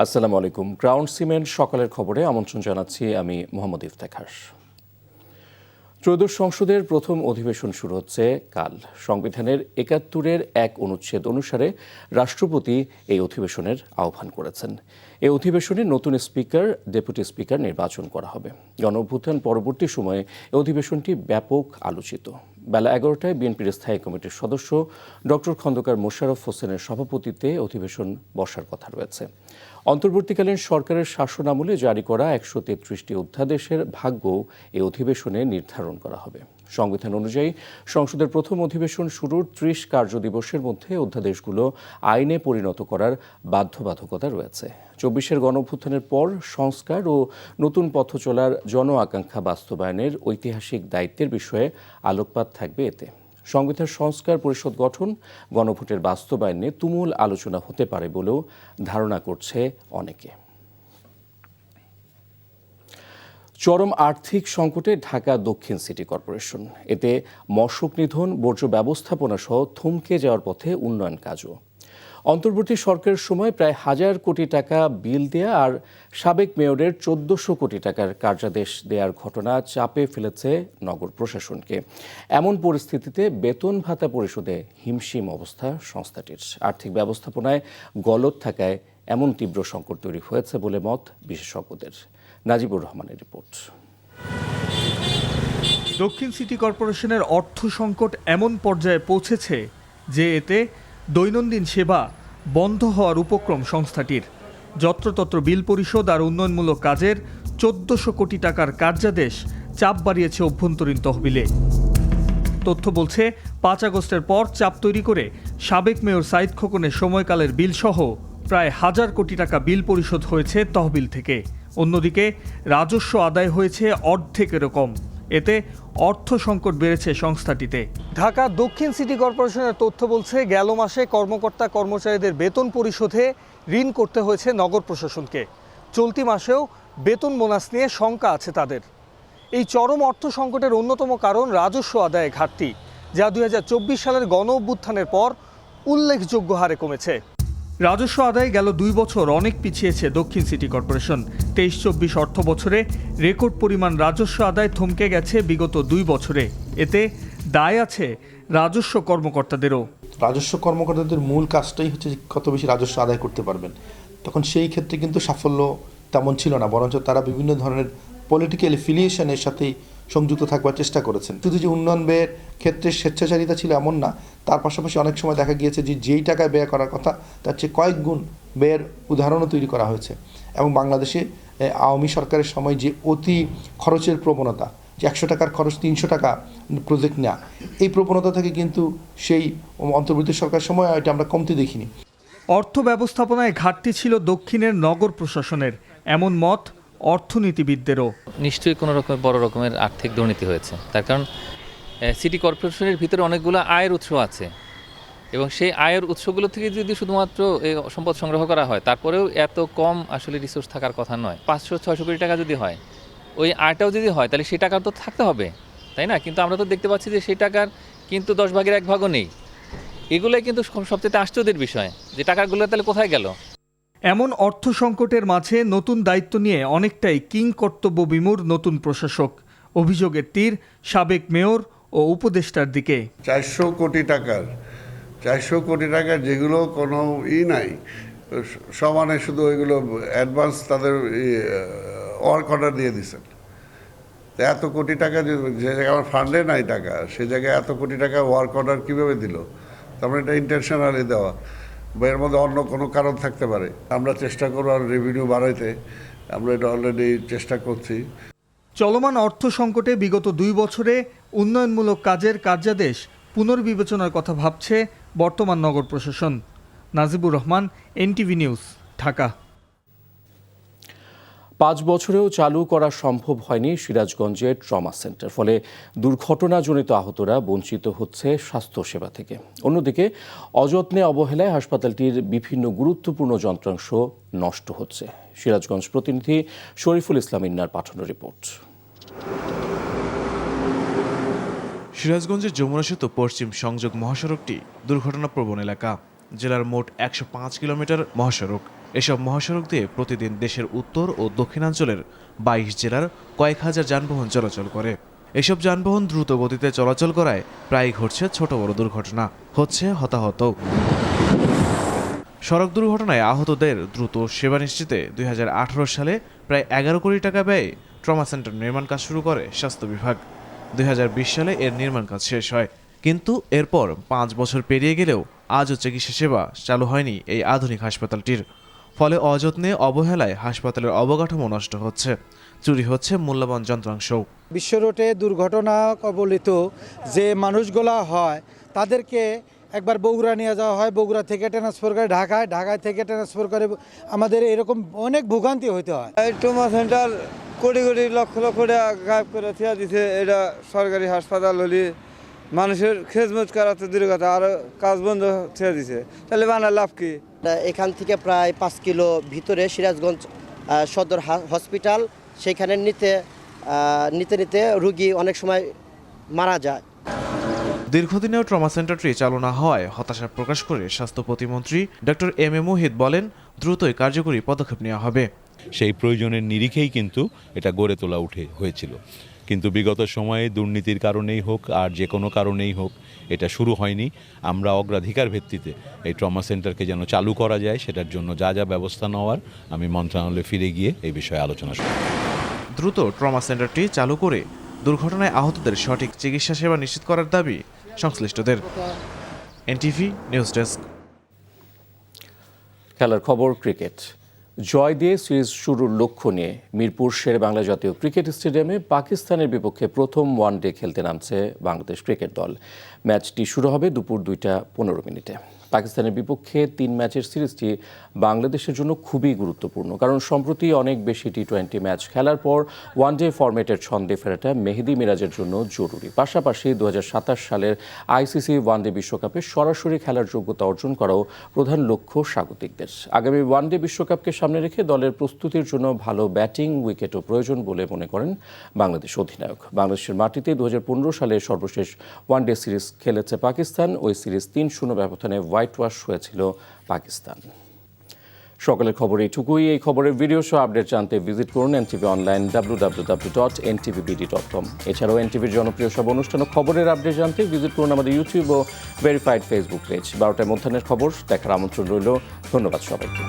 আসসালামু আলাইকুম। Ground cement সকালের খবরে আমন্ত্রণ জানাচ্ছি আমি মোহাম্মদ ইফতেখার। ত্রয়োদশ সংসদের প্রথম অধিবেশন শুরু হচ্ছে কাল। সংবিধানের ৭১-এর এক অনুচ্ছেদ অনুসারে রাষ্ট্রপতি এই অধিবেশনের আহ্বান করেছেন। এই অধিবেশনে নতুন স্পিকার, ডেপুটি স্পিকার নির্বাচন করা হবে। গণঅভ্যুত্থান পরবর্তী সময়ে এই অধিবেশনটি ব্যাপক আলোচিত। বেলা ১১টায় বিএনপির স্থায়ী কমিটির সদস্য ডক্টর খন্দকার মোশাররফ হোসেনের সভাপতিত্বে অধিবেশন বসার কথা রয়েছে। অন্তর্বর্তীকালীন সরকারের শাসনামলে জারি করা ১৩৩টি অধ্যাদেশের ভাগ্য এই অধিবেশনে নির্ধারণ করা হবে। সংবিধান অনুযায়ী সংসদের প্রথম অধিবেশন শুরুর ৩০ কার্যদিবসের মধ্যে অধ্যাদেশগুলো আইনে পরিণত করার বাধ্যবাধকতা রয়েছে। ২৪-এর গণঅভ্যুত্থানের পর সংস্কার ও নতুন পথ চলার জন আকাঙ্ক্ষা বাস্তবায়নের ঐতিহাসিক দায়িত্বের বিষয়ে আলোকপাত থাকবে এতে। সংবিধান সংস্কার পরিষদ গঠন, গণভোটের বাস্তবায়নে তুমুল আলোচনা হতে পারে বলেও ধারণা করছে অনেকে। চরম আর্থিক সংকটে ঢাকা দক্ষিণ সিটি কর্পোরেশন। এতে মশক নিধন, বর্জ্য ব্যবস্থাপনা সহ থমকে যাওয়ার পথে উন্নয়ন কাজও। অন্তর্বর্তী সরকারের সময় প্রায় ১,০০০ কোটি টাকা বিল দেয়া আর সাবেক মেয়রের ১৪০০ কোটি টাকার কার্যাদেশ দেওয়ার ঘটনা চাপে ফেলেছে নগর প্রশাসনকে। এমন পরিস্থিতিতে বেতন ভাতা পরিশোধে হিমশিম অবস্থা সংস্থাটির। আর্থিক ব্যবস্থাপনায় গলদ থাকায় এমন তীব্র সংকট তৈরি হয়েছে বলে মত বিশেষজ্ঞদের। নাজিবুর রহমানের রিপোর্ট। দক্ষিণ সিটি কর্পোরেশনের অর্থ সংকট এমন পর্যায়ে পৌঁছেছে যে এতে দৈনন্দিন সেবা বন্ধ হওয়ার উপক্রম সংস্থাটির। যত্রতত্র বিল পরিশোধ আর উন্নয়নমূলক কাজের ১৪০০ কোটি টাকার কার্যাদেশ চাপ বাড়িয়েছে অভ্যন্তরীণ তহবিলে। তথ্য বলছে ৫ আগস্টের পর চাপ তৈরি করে সাবেক মেয়র সাইদ খোকনের সময়কালের বিলসহ প্রায় ১,০০০ কোটি টাকা বিল পরিশোধ হয়েছে তহবিল থেকে। অন্যদিকে রাজস্ব আদায় হয়েছে অর্ধেকেরও কম। এতে অর্থ সংকট বেড়েছে সংস্থাটিতে। ঢাকা দক্ষিণ সিটি কর্পোরেশনের তথ্য বলছে গেল মাসে কর্মকর্তা কর্মচারীদের বেতন পরিশোধে ঋণ করতে হয়েছে নগর প্রশাসনকে। চলতি মাসেও বেতন বোনাস নিয়ে শঙ্কা আছে তাদের। এই চরম অর্থ সংকটের অন্যতম কারণ রাজস্ব আদায়ে ঘাটতি, যা ২০২৪ সালের গণঅভ্যুত্থানের পর উল্লেখযোগ্য হারে কমেছে। রাজস্ব আদায়ে গেল ২ বছর অনেক পিছিয়েছে দক্ষিণ সিটি কর্পোরেশন। ২৩-২৪ অর্থ বছরে রেকর্ড পরিমাণ রাজস্ব আদায় থমকে গেছে বিগত ২ বছরে। এতে দায় আছে রাজস্ব কর্মকর্তাদেরও। রাজস্ব কর্মকর্তাদের মূল কাজটাই হচ্ছে কত বেশি রাজস্ব আদায় করতে পারবেন। তখন সেই ক্ষেত্রে কিন্তু সাফল্য তেমন ছিল না, বরঞ্চ তারা বিভিন্ন ধরনের পলিটিক্যাল এফিলিয়েশনের সাথেই সংযুক্ত থাকবার চেষ্টা করেছেন। শুধু যে উন্নয়ন ব্যয়ের ক্ষেত্রে স্বেচ্ছাচারিতা ছিল এমন না, তার পাশাপাশি অনেক সময় দেখা গিয়েছে যে যেই টাকায় ব্যয় করার কথা তার চেয়ে কয়েক গুণ ব্যয়ের উদাহরণও তৈরি করা হয়েছে। এবং বাংলাদেশে আওয়ামী সরকারের সময় যে অতি খরচের প্রবণতা, যে ১০০ টাকার খরচ ৩০০ টাকা প্রজেক্ট নেওয়া, এই প্রবণতা থেকে কিন্তু সেই অন্তর্বর্তী সরকারের সময় এটা আমরা কমতে দেখিনি। অর্থ ব্যবস্থাপনায় ঘাটতি ছিল দক্ষিণের নগর প্রশাসনের, এমন মত অর্থনীতিবিদদেরও। নিশ্চয়ই কোনো রকম বড় রকমের আর্থিক দুর্নীতি হয়েছে। তার কারণ সিটি কর্পোরেশনের ভিতরে অনেকগুলো আয়ের উৎস আছে এবং সেই আয়ের উৎসগুলো থেকে যদি শুধুমাত্র সম্পদ সংগ্রহ করা হয়, তারপরেও এত কম আসলে রিসোর্স থাকার কথা নয়। ৫০০-৬০০ কোটি টাকা যদি হয়, ওই আয়টাও যদি হয়, তাহলে সেই টাকা তো থাকতে হবে, তাই না? কিন্তু আমরা তো দেখতে পাচ্ছি যে সেই টাকার কিন্তু ১০ ভাগের ১ ভাগও নেই। এগুলোই কিন্তু সবচেয়ে আশ্চর্যের বিষয়, যে টাকাগুলো তাহলে কোথায় গেল। এমন অর্থ সংকটের মাঝে নতুন দায়িত্ব নিয়ে অনেকটাই কিং কর্তব্য বিমূঢ় নতুন প্রশাসক। অভিযোগের তীর সাবেক মেয়র ও উপদেষ্টার দিকে। ৪০০ কোটি টাকার যেগুলো কোনো নাই, সমানে শুধু ওইগুলো অ্যাডভান্স তাদের ওয়ার্ক অর্ডার দিয়ে দিচ্ছেন। তো এত কোটি টাকা যে জায়গায় আমার ফান্ডে নাই টাকা, সে জায়গায় এত কোটি টাকা ওয়ার্ক অর্ডার কীভাবে দিল? তারপরে এটা ইন্টেনশনালি দেওয়া বা এর মধ্যে অন্য কোনো কারণ থাকতে পারে। আমরা চেষ্টা করব আর রেভিনিউ বাড়াইতে, আমরা এটা অলরেডি চেষ্টা করছি। চলমান অর্থ সংকটে বিগত ২ বছরে উন্নয়নমূলক কাজের কার্যাদেশ পুনর্বিবেচনার কথা ভাবছে বর্তমান নগর প্রশাসন। Najibur Rahman, NTV news, Dhaka. ৫ বছরেও চালু করা সম্ভব হয়নি সিরাজগঞ্জের ট্রমা সেন্টার। ফলে দুর্ঘটনাজনিত আহতরা বঞ্চিত হচ্ছে স্বাস্থ্যসেবা থেকে। অন্যদিকে অযত্নে অবহেলায় হাসপাতালটির বিভিন্ন গুরুত্বপূর্ণ যন্ত্রাংশ নষ্ট হচ্ছে। সিরাজগঞ্জ প্রতিনিধি শরীফুল ইসলাম ইন্নার পাঠানো রিপোর্ট। সিরাজগঞ্জের যমুনা সেতু পশ্চিম সংযোগ মহাসড়কটি দুর্ঘটনাপ্রবণ এলাকা। জেলার মোট ১০৫ কিলোমিটার মহাসড়ক। এসব মহাসড়ক দিয়ে প্রতিদিন দেশের উত্তর ও দক্ষিণাঞ্চলের 22 জেলার কয়েক হাজার যানবাহন চলাচল করে। এসব যানবাহন দ্রুত গতিতে চলাচল করায় প্রায়ই ঘটছে ছোট বড় দুর্ঘটনা, হচ্ছে হতাহত। সড়ক দুর্ঘটনায় আহতদের দ্রুত সেবা নিশ্চিতে 2018 সালে প্রায় 11 কোটি টাকা ব্যয়ে ট্রমা সেন্টার নির্মাণ কাজ শুরু করে স্বাস্থ্য বিভাগ। 2020 সালে এর নির্মাণ কাজ শেষ হয়, কিন্তু এরপর 5 বছর পেরিয়ে গেলেও আজও চিকিৎসা সেবা চালু হয়নি এই আধুনিক হাসপাতালটির। ফলে অযত্নে অবহেলায় হাসপাতালের অবকাঠামো নষ্ট হচ্ছে, চুরি হচ্ছে মূল্যবান যন্ত্রাংশও। বিশ্ব রোডে দুর্ঘটনা কবলিত যে মানুষগুলা হয় তাদেরকে একবার বগুড়া নিয়ে যাওয়া হয়, বগুড়া থেকে ট্রান্সফার করে ঢাকায়, ঢাকায় থেকে ট্রান্সফার করে আমাদের এরকম অনেক ভোগান্তি হইতে হয়। এই ট্রমা সেন্টার কোটি কোটি লক্ষ লক্ষ টাকা গায়েব করে থিয়া দিছে। এটা সরকারি হাসপাতাল হলে মানুষের খেজমত করা তো দূরের কথা, আর কাজ বন্ধ থিয়া দিছে, তাহলে বানার লাভ কি? এখান থেকে প্রায় 5 কিলো ভিতরে সিরাজগঞ্জ সদর হসপিটাল, সেখানে নিতে নিতে রুগী অনেক সময় মারা যায়। দীর্ঘদিনেও ট্রমা সেন্টারটি চালু না হওয়ায় হতাশা প্রকাশ করে স্বাস্থ্য প্রতিমন্ত্রী ডক্টর এম এ মুহিত বলেন, দ্রুতই কার্যকরী পদক্ষেপ নেওয়া হবে। সেই প্রয়োজনের নিরিখেই কিন্তু এটা গড়ে তোলা হয়েছিল, কিন্তু বিগত সময়ে দুর্নীতির কারণেই হোক আর যে কোনো কারণেই হোক এটা শুরু হয়নি। আমরা অগ্রাধিকার ভিত্তিতে এই ট্রমা সেন্টারকে যেন চালু করা যায়, সেটার জন্য যা যা ব্যবস্থা নেওয়ার আমি মন্ত্রণালয়ে ফিরে গিয়ে এই বিষয়ে আলোচনা করব। দ্রুত ট্রমা সেন্টারটি চালু করে দুর্ঘটনায় আহতদের সঠিক চিকিৎসা সেবা নিশ্চিত করার দাবি সংশ্লিষ্টদের। NTV news desk. খেলার খবর, ক্রিকেট। জয় দিয়ে সিরিজ শুরুর লক্ষ্য নিয়ে মিরপুর শেরেবাংলা জাতীয় ক্রিকেট স্টেডিয়ামে পাকিস্তানের বিপক্ষে প্রথম ওয়ানডে খেলতে নামছে বাংলাদেশ ক্রিকেট দল। ম্যাচটি শুরু হবে দুপুর 2:15। পাকিস্তানের বিপক্ষে 3 ম্যাচের সিরিজটি বাংলাদেশের জন্য খুবই গুরুত্বপূর্ণ, কারণ সম্প্রতি অনেক বেশি টি20 ম্যাচ খেলার পর ওয়ানডে ফরম্যাটের ছন্দে ফেরাটা মেহেদী মিরাজের জন্য জরুরি। পাশাপাশি 2027 সালের আইসিসি ওয়ানডে বিশ্বকাপে সরাসরি খেলার যোগ্যতা অর্জন করাও প্রধান লক্ষ্য স্বাগতিকদের। আগামী ওয়ানডে বিশ্বকাপকে সামনে রেখে দলের প্রস্তুতির জন্য ভালো ব্যাটিং উইকেটও প্রয়োজন বলে মনে করেন বাংলাদেশ অধিনায়ক। বাংলাদেশের মাটিতে 2015 সালে সর্বশেষ ওয়ানডে সিরিজ খেলেছে পাকিস্তান। ওই সিরিজ 3-0 ব্যবধানে হোয়াইট ওয়াশ হয়েছিল পাকিস্তান। সকালের খবর এইটুকুই। এই খবরের ভিডিও সহ আপডেট জানতে ভিজিট করুন এনটিভি অনলাইন www.ntvbd.com। এছাড়াও এনটিভির জনপ্রিয় সব অনুষ্ঠান ও খবরের আপডেট জানতে ভিজিট করুন আমাদের ইউটিউব ও ভেরিফাইড ফেসবুক পেজ। 12টায় মধ্যাহ্নের খবর দেখার আমন্ত্রণ রইল। ধন্যবাদ সবাইকে।